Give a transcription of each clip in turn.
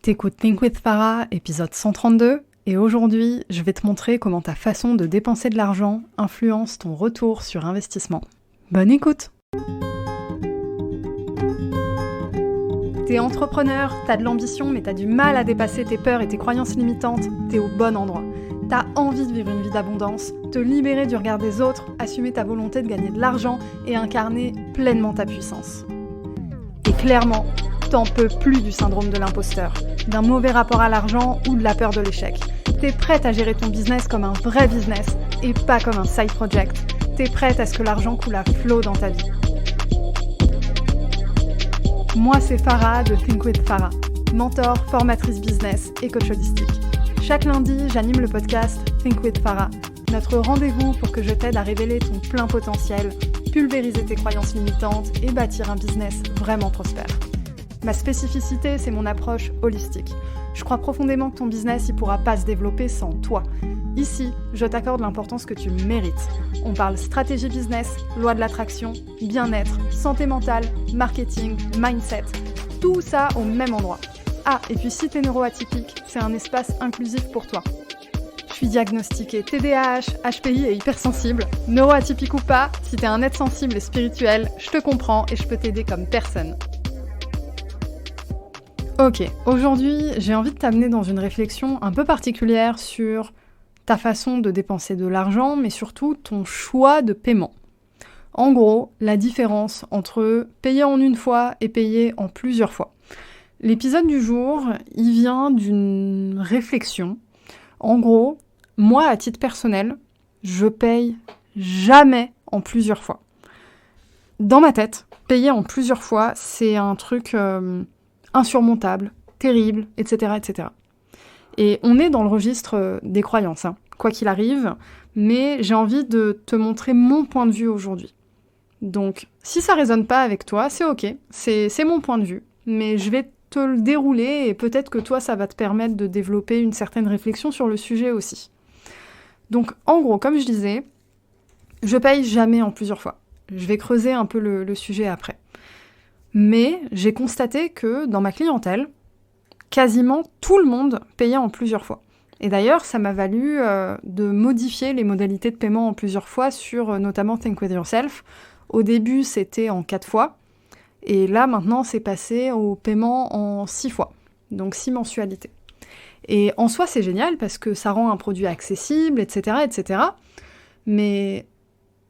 T'écoutes Think with Farah, épisode 132, et aujourd'hui, je vais te montrer comment ta façon de dépenser de l'argent influence ton retour sur investissement. Bonne écoute! T'es entrepreneur, t'as de l'ambition, mais t'as du mal à dépasser tes peurs et tes croyances limitantes, t'es au bon endroit. T'as envie de vivre une vie d'abondance, te libérer du regard des autres, assumer ta volonté de gagner de l'argent et incarner pleinement ta puissance. Et clairement, t'en peux plus du syndrome de l'imposteur, d'un mauvais rapport à l'argent ou de la peur de l'échec. T'es prête à gérer ton business comme un vrai business et pas comme un side project. T'es prête à ce que l'argent coule à flot dans ta vie. Moi, c'est Farah de Think with Farah, mentor, formatrice business et coach holistique. Chaque lundi, j'anime le podcast Think with Farah, notre rendez-vous pour que je t'aide à révéler ton plein potentiel, pulvériser tes croyances limitantes et bâtir un business vraiment prospère. Ma spécificité, c'est mon approche holistique. Je crois profondément que ton business ne pourra pas se développer sans toi. Ici, je t'accorde l'importance que tu mérites. On parle stratégie business, loi de l'attraction, bien-être, santé mentale, marketing, mindset. Tout ça au même endroit. Ah, et puis si t'es neuroatypique, c'est un espace inclusif pour toi. Je suis diagnostiquée TDAH, HPI et hypersensible. Neuroatypique ou pas, si t'es un être sensible et spirituel, je te comprends et je peux t'aider comme personne. Ok, aujourd'hui, j'ai envie de t'amener dans une réflexion un peu particulière sur ta façon de dépenser de l'argent, mais surtout ton choix de paiement. En gros, la différence entre payer en une fois et payer en plusieurs fois. L'épisode du jour, il vient d'une réflexion. En gros, moi, à titre personnel, je paye jamais en plusieurs fois. Dans ma tête, payer en plusieurs fois, c'est un truc insurmontable, terrible, etc., etc. Et on est dans le registre des croyances, quoi qu'il arrive, mais j'ai envie de te montrer mon point de vue aujourd'hui. Donc, si ça résonne pas avec toi, c'est ok, c'est mon point de vue, mais je vais te le dérouler et peut-être que toi, ça va te permettre de développer une certaine réflexion sur le sujet aussi. Donc, en gros, comme je disais, je paye jamais en plusieurs fois. Je vais creuser un peu le sujet après. Mais j'ai constaté que dans ma clientèle, quasiment tout le monde payait en plusieurs fois. Et d'ailleurs, ça m'a valu de modifier les modalités de paiement en plusieurs fois sur notamment Think With Yourself. Au début, c'était en 4 fois. Et là, maintenant, c'est passé au paiement en 6 fois. Donc 6 mensualités. Et en soi, c'est génial parce que ça rend un produit accessible, etc., etc. Mais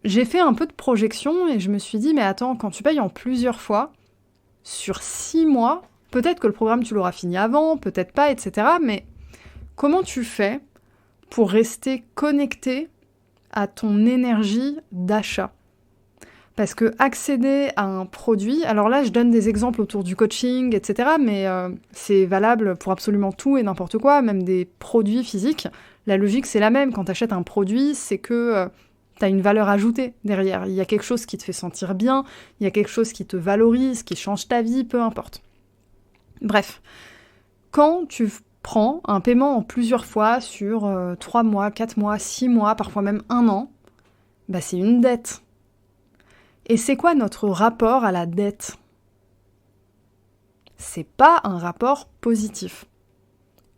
j'ai fait un peu de projection et je me suis dit, mais attends, quand tu payes en plusieurs fois, sur 6 mois, peut-être que le programme tu l'auras fini avant, peut-être pas, etc. Mais comment tu fais pour rester connecté à ton énergie d'achat ? Parce que accéder à un produit, alors là je donne des exemples autour du coaching, etc. Mais c'est valable pour absolument tout et n'importe quoi, même des produits physiques. La logique c'est la même, quand tu achètes un produit, c'est que t'as une valeur ajoutée derrière. Il y a quelque chose qui te fait sentir bien, il y a quelque chose qui te valorise, qui change ta vie, peu importe. Bref, quand tu prends un paiement en plusieurs fois sur 3 mois, 4 mois, 6 mois, parfois même 1 an, bah c'est une dette. Et c'est quoi notre rapport à la dette ? C'est pas un rapport positif.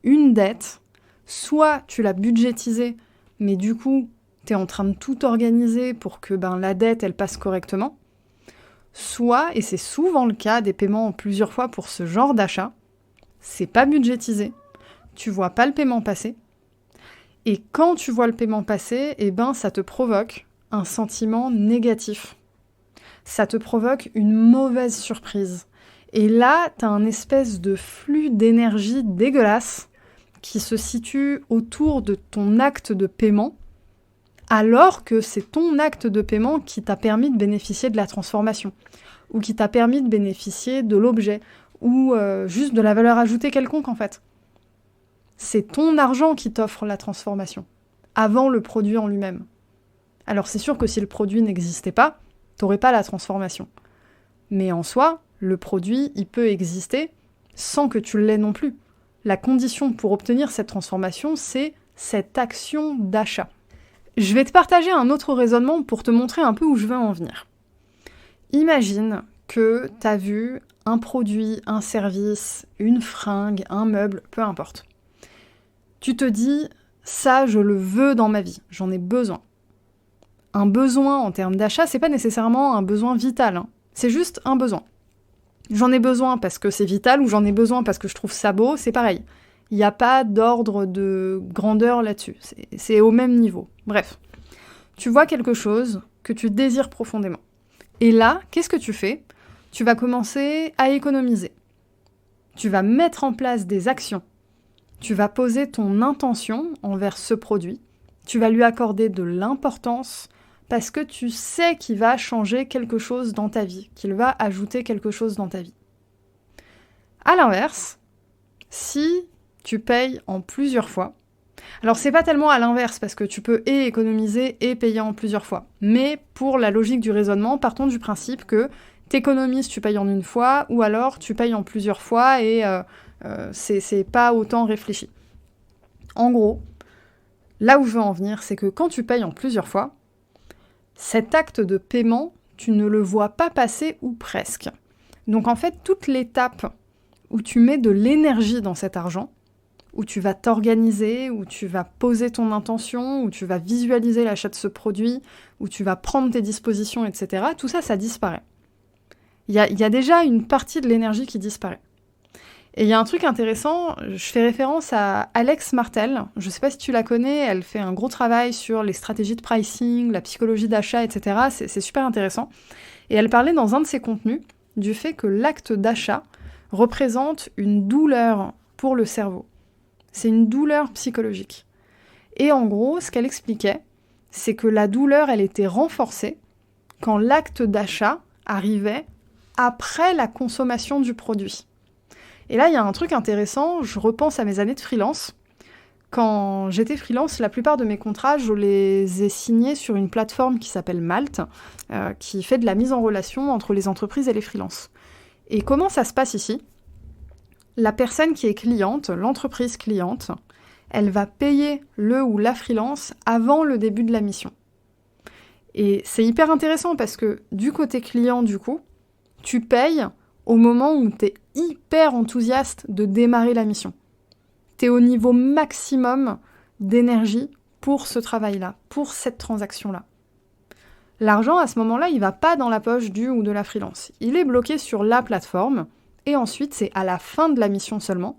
Une dette, soit tu l'as budgétisée, mais du coup, t'es en train de tout organiser pour que la dette, elle passe correctement. Soit, et c'est souvent le cas des paiements en plusieurs fois pour ce genre d'achat, c'est pas budgétisé, tu vois pas le paiement passer, et quand tu vois le paiement passer, ça te provoque un sentiment négatif. Ça te provoque une mauvaise surprise. Et là, t'as un espèce de flux d'énergie dégueulasse qui se situe autour de ton acte de paiement, alors que c'est ton acte de paiement qui t'a permis de bénéficier de la transformation, ou qui t'a permis de bénéficier de l'objet, ou juste de la valeur ajoutée quelconque en fait. C'est ton argent qui t'offre la transformation, avant le produit en lui-même. Alors c'est sûr que si le produit n'existait pas, t'aurais pas la transformation. Mais en soi, le produit, il peut exister sans que tu l'aies non plus. La condition pour obtenir cette transformation, c'est cette action d'achat. Je vais te partager un autre raisonnement pour te montrer un peu où je veux en venir. Imagine que tu as vu un produit, un service, une fringue, un meuble, peu importe. Tu te dis, ça, je le veux dans ma vie, j'en ai besoin. Un besoin en termes d'achat, c'est pas nécessairement un besoin vital, hein. C'est juste un besoin. J'en ai besoin parce que c'est vital ou j'en ai besoin parce que je trouve ça beau, c'est pareil. Il n'y a pas d'ordre de grandeur là-dessus, c'est au même niveau. Bref, tu vois quelque chose que tu désires profondément. Et là, qu'est-ce que tu fais ? Tu vas commencer à économiser. Tu vas mettre en place des actions. Tu vas poser ton intention envers ce produit. Tu vas lui accorder de l'importance parce que tu sais qu'il va changer quelque chose dans ta vie, qu'il va ajouter quelque chose dans ta vie. À l'inverse, si tu payes en plusieurs fois, alors c'est pas tellement à l'inverse parce que tu peux et économiser et payer en plusieurs fois, mais pour la logique du raisonnement, partons du principe que t'économises, tu payes en une fois, ou alors tu payes en plusieurs fois et c'est pas autant réfléchi. En gros, là où je veux en venir, c'est que quand tu payes en plusieurs fois, cet acte de paiement, tu ne le vois pas passer ou presque. Donc en fait, toute l'étape où tu mets de l'énergie dans cet argent, où tu vas t'organiser, où tu vas poser ton intention, où tu vas visualiser l'achat de ce produit, où tu vas prendre tes dispositions, etc., tout ça, ça disparaît. Il y a déjà une partie de l'énergie qui disparaît. Et il y a un truc intéressant, je fais référence à Alex Martel, je ne sais pas si tu la connais, elle fait un gros travail sur les stratégies de pricing, la psychologie d'achat, etc., c'est super intéressant. Et elle parlait dans un de ses contenus du fait que l'acte d'achat représente une douleur pour le cerveau. C'est une douleur psychologique. Et en gros, ce qu'elle expliquait, c'est que la douleur, elle était renforcée quand l'acte d'achat arrivait après la consommation du produit. Et là, il y a un truc intéressant, je repense à mes années de freelance. Quand j'étais freelance, la plupart de mes contrats, je les ai signés sur une plateforme qui s'appelle Malte, qui fait de la mise en relation entre les entreprises et les freelances. Et comment ça se passe ici ? La personne qui est cliente, l'entreprise cliente, elle va payer le ou la freelance avant le début de la mission. Et c'est hyper intéressant parce que du côté client, du coup, tu payes au moment où tu es hyper enthousiaste de démarrer la mission. Tu es au niveau maximum d'énergie pour ce travail-là, pour cette transaction-là. L'argent, à ce moment-là, il ne va pas dans la poche du ou de la freelance. Il est bloqué sur la plateforme et ensuite, c'est à la fin de la mission seulement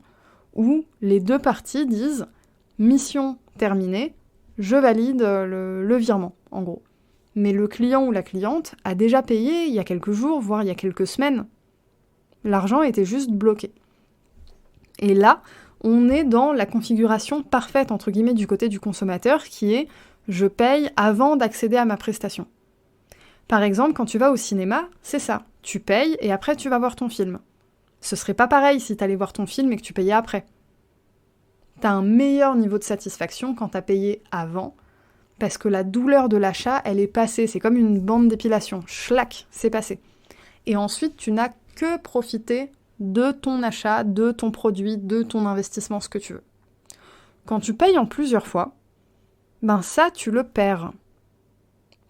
où les deux parties disent « mission terminée, je valide le virement », en gros. Mais le client ou la cliente a déjà payé il y a quelques jours, voire il y a quelques semaines. L'argent était juste bloqué. Et là, on est dans la configuration parfaite, entre guillemets, du côté du consommateur, qui est « je paye avant d'accéder à ma prestation ». Par exemple, quand tu vas au cinéma, c'est ça. Tu payes et après tu vas voir ton film. Ce serait pas pareil si t'allais voir ton film et que tu payais après. T'as un meilleur niveau de satisfaction quand t'as payé avant, parce que la douleur de l'achat, elle est passée. C'est comme une bande d'épilation. Schlac, c'est passé. Et ensuite, tu n'as que profité de ton achat, de ton produit, de ton investissement, ce que tu veux. Quand tu payes en plusieurs fois, ben ça, tu le perds.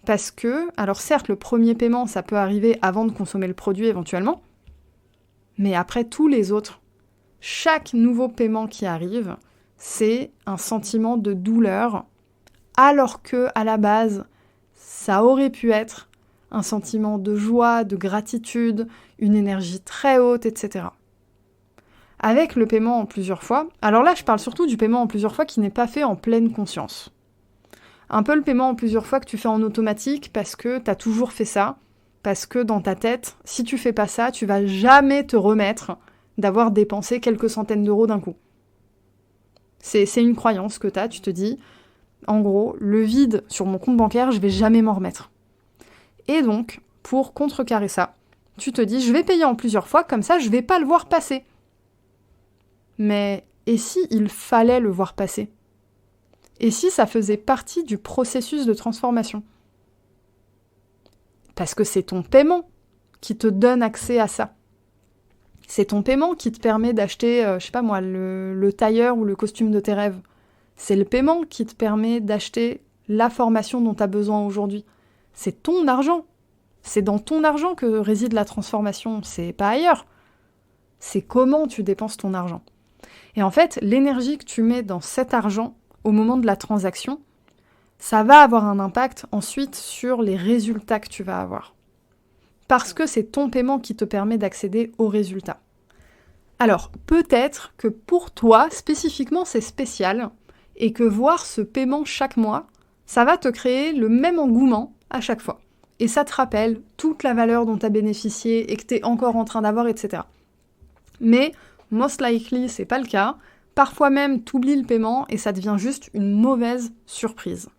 Parce que, alors certes, le premier paiement, ça peut arriver avant de consommer le produit éventuellement, mais après tous les autres, chaque nouveau paiement qui arrive, c'est un sentiment de douleur, alors que, à la base, ça aurait pu être un sentiment de joie, de gratitude, une énergie très haute, etc. Avec le paiement en plusieurs fois, alors là, je parle surtout du paiement en plusieurs fois qui n'est pas fait en pleine conscience. Un peu le paiement en plusieurs fois que tu fais en automatique parce que t'as toujours fait ça, parce que dans ta tête, si tu fais pas ça, tu vas jamais te remettre d'avoir dépensé quelques centaines d'euros d'un coup. C'est une croyance que t'as, tu te dis, en gros, le vide sur mon compte bancaire, je vais jamais m'en remettre. Et donc, pour contrecarrer ça, tu te dis, je vais payer en plusieurs fois, comme ça je vais pas le voir passer. Mais, et si il fallait le voir passer ? Et si ça faisait partie du processus de transformation ? Parce que c'est ton paiement qui te donne accès à ça. C'est ton paiement qui te permet d'acheter, je sais pas moi, le tailleur ou le costume de tes rêves. C'est le paiement qui te permet d'acheter la formation dont tu as besoin aujourd'hui. C'est ton argent. C'est dans ton argent que réside la transformation, c'est pas ailleurs. c'est comment tu dépenses ton argent. Et en fait, l'énergie que tu mets dans cet argent au moment de la transaction, ça va avoir un impact ensuite sur les résultats que tu vas avoir. Parce que c'est ton paiement qui te permet d'accéder aux résultats. Alors, peut-être que pour toi, spécifiquement, c'est spécial, et que voir ce paiement chaque mois, ça va te créer le même engouement à chaque fois. Et ça te rappelle toute la valeur dont tu as bénéficié et que tu es encore en train d'avoir, etc. Mais, most likely, c'est pas le cas. Parfois même, tu oublies le paiement et ça devient juste une mauvaise surprise.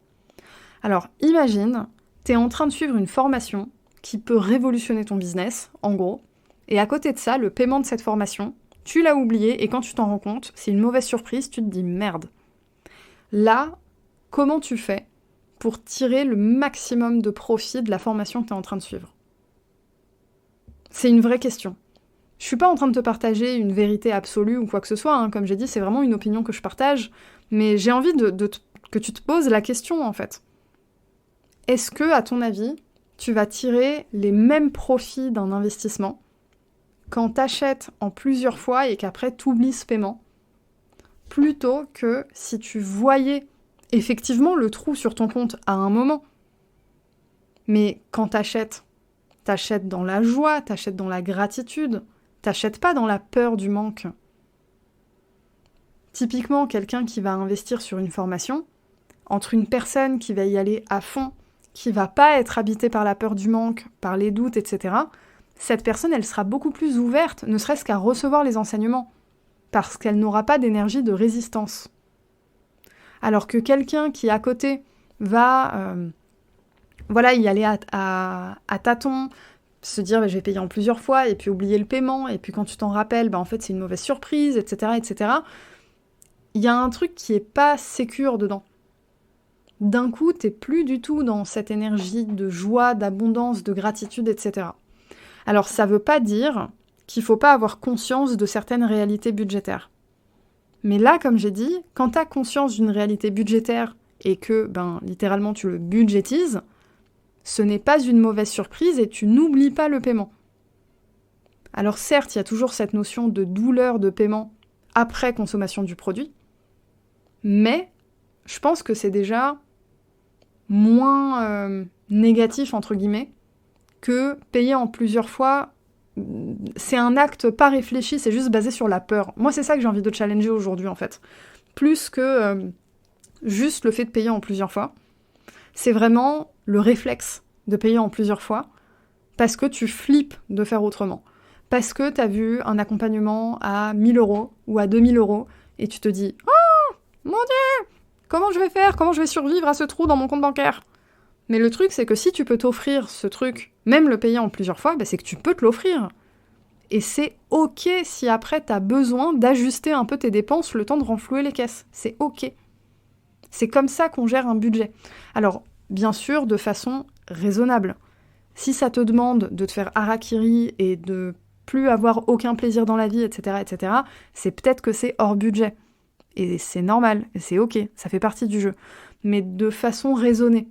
Alors, imagine, tu es en train de suivre une formation qui peut révolutionner ton business, en gros, et à côté de ça, le paiement de cette formation, tu l'as oublié et quand tu t'en rends compte, c'est une mauvaise surprise, tu te dis merde. Là, comment tu fais pour tirer le maximum de profit de la formation que tu es en train de suivre? C'est une vraie question. Je suis pas en train de te partager une vérité absolue ou quoi que ce soit, hein. Comme j'ai dit, c'est vraiment une opinion que je partage, mais j'ai envie que tu te poses la question en fait. Est-ce que, à ton avis, tu vas tirer les mêmes profits d'un investissement quand tu achètes en plusieurs fois et qu'après tu oublies ce paiement, plutôt que si tu voyais effectivement le trou sur ton compte à un moment. Mais quand t'achètes dans la joie, t'achètes dans la gratitude, t'achètes pas dans la peur du manque. Typiquement, quelqu'un qui va investir sur une formation, entre une personne qui va y aller à fond, qui va pas être habitée par la peur du manque, par les doutes, etc., cette personne, elle sera beaucoup plus ouverte, ne serait-ce qu'à recevoir les enseignements, parce qu'elle n'aura pas d'énergie de résistance. Alors que quelqu'un qui, à côté, va y aller à tâtons, se dire je vais payer en plusieurs fois, et puis oublier le paiement, et puis quand tu t'en rappelles, en fait c'est une mauvaise surprise, etc., etc. Il y a un truc qui est pas sécure dedans. D'un coup, t'es plus du tout dans cette énergie de joie, d'abondance, de gratitude, etc. Alors ça veut pas dire qu'il faut pas avoir conscience de certaines réalités budgétaires. Mais là, comme j'ai dit, quand tu as conscience d'une réalité budgétaire et que, littéralement, tu le budgétises, ce n'est pas une mauvaise surprise et tu n'oublies pas le paiement. Alors certes, il y a toujours cette notion de douleur de paiement après consommation du produit, mais je pense que c'est déjà moins négatif, entre guillemets, que payer en plusieurs fois. C'est un acte pas réfléchi, c'est juste basé sur la peur. Moi, c'est ça que j'ai envie de challenger aujourd'hui, en fait. Plus que juste le fait de payer en plusieurs fois. C'est vraiment le réflexe de payer en plusieurs fois parce que tu flippes de faire autrement. Parce que t'as vu un accompagnement à 1 000 € ou à 2 000 € et tu te dis « Oh, mon Dieu, comment je vais faire? Comment je vais survivre à ce trou dans mon compte bancaire ?» Mais le truc, c'est que si tu peux t'offrir ce truc, même le payer en plusieurs fois, c'est que tu peux te l'offrir. Et c'est ok si après t'as besoin d'ajuster un peu tes dépenses le temps de renflouer les caisses. C'est ok. C'est comme ça qu'on gère un budget. Alors, bien sûr, de façon raisonnable. Si ça te demande de te faire harakiri et de plus avoir aucun plaisir dans la vie, etc., etc., c'est peut-être que c'est hors budget. Et c'est normal, et c'est ok, ça fait partie du jeu. Mais de façon raisonnée.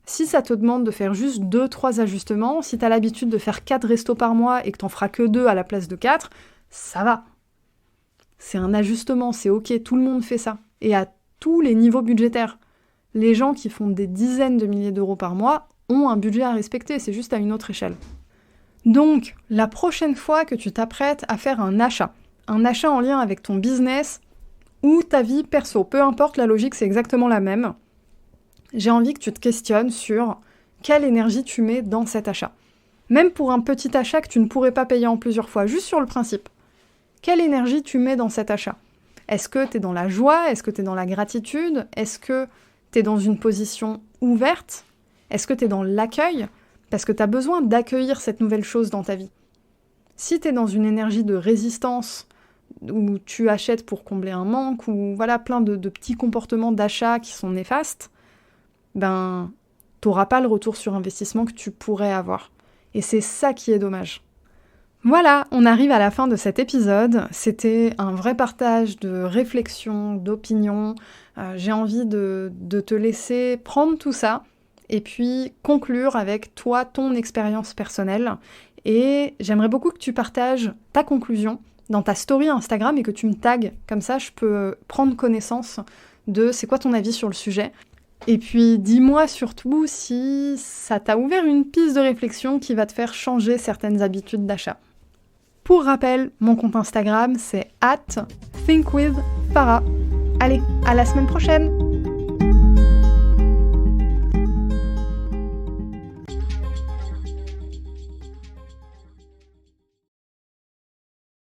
Si ça te demande de faire juste 2-3 ajustements, si t'as l'habitude de faire 4 restos par mois et que t'en feras que 2 à la place de 4, ça va. C'est un ajustement, c'est ok, tout le monde fait ça. Et à tous les niveaux budgétaires. Les gens qui font des dizaines de milliers d'euros par mois ont un budget à respecter, c'est juste à une autre échelle. Donc, la prochaine fois que tu t'apprêtes à faire un achat en lien avec ton business ou ta vie perso, peu importe, la logique c'est exactement la même, j'ai envie que tu te questionnes sur quelle énergie tu mets dans cet achat. Même pour un petit achat que tu ne pourrais pas payer en plusieurs fois, juste sur le principe. Quelle énergie tu mets dans cet achat? Est-ce que tu es dans la joie? Est-ce que tu es dans la gratitude? Est-ce que tu es dans une position ouverte? Est-ce que tu es dans l'accueil? Parce que tu as besoin d'accueillir cette nouvelle chose dans ta vie. Si tu es dans une énergie de résistance, où tu achètes pour combler un manque, ou voilà, plein de petits comportements d'achat qui sont néfastes, t'auras pas le retour sur investissement que tu pourrais avoir. Et c'est ça qui est dommage. Voilà, on arrive à la fin de cet épisode. C'était un vrai partage de réflexion, d'opinion. J'ai envie de te laisser prendre tout ça et puis conclure avec toi, ton expérience personnelle. Et j'aimerais beaucoup que tu partages ta conclusion dans ta story Instagram et que tu me tagues. Comme ça, je peux prendre connaissance de c'est quoi ton avis sur le sujet. Et puis, dis-moi surtout si ça t'a ouvert une piste de réflexion qui va te faire changer certaines habitudes d'achat. Pour rappel, mon compte Instagram, c'est @thinkwithfarah. Allez, à la semaine prochaine!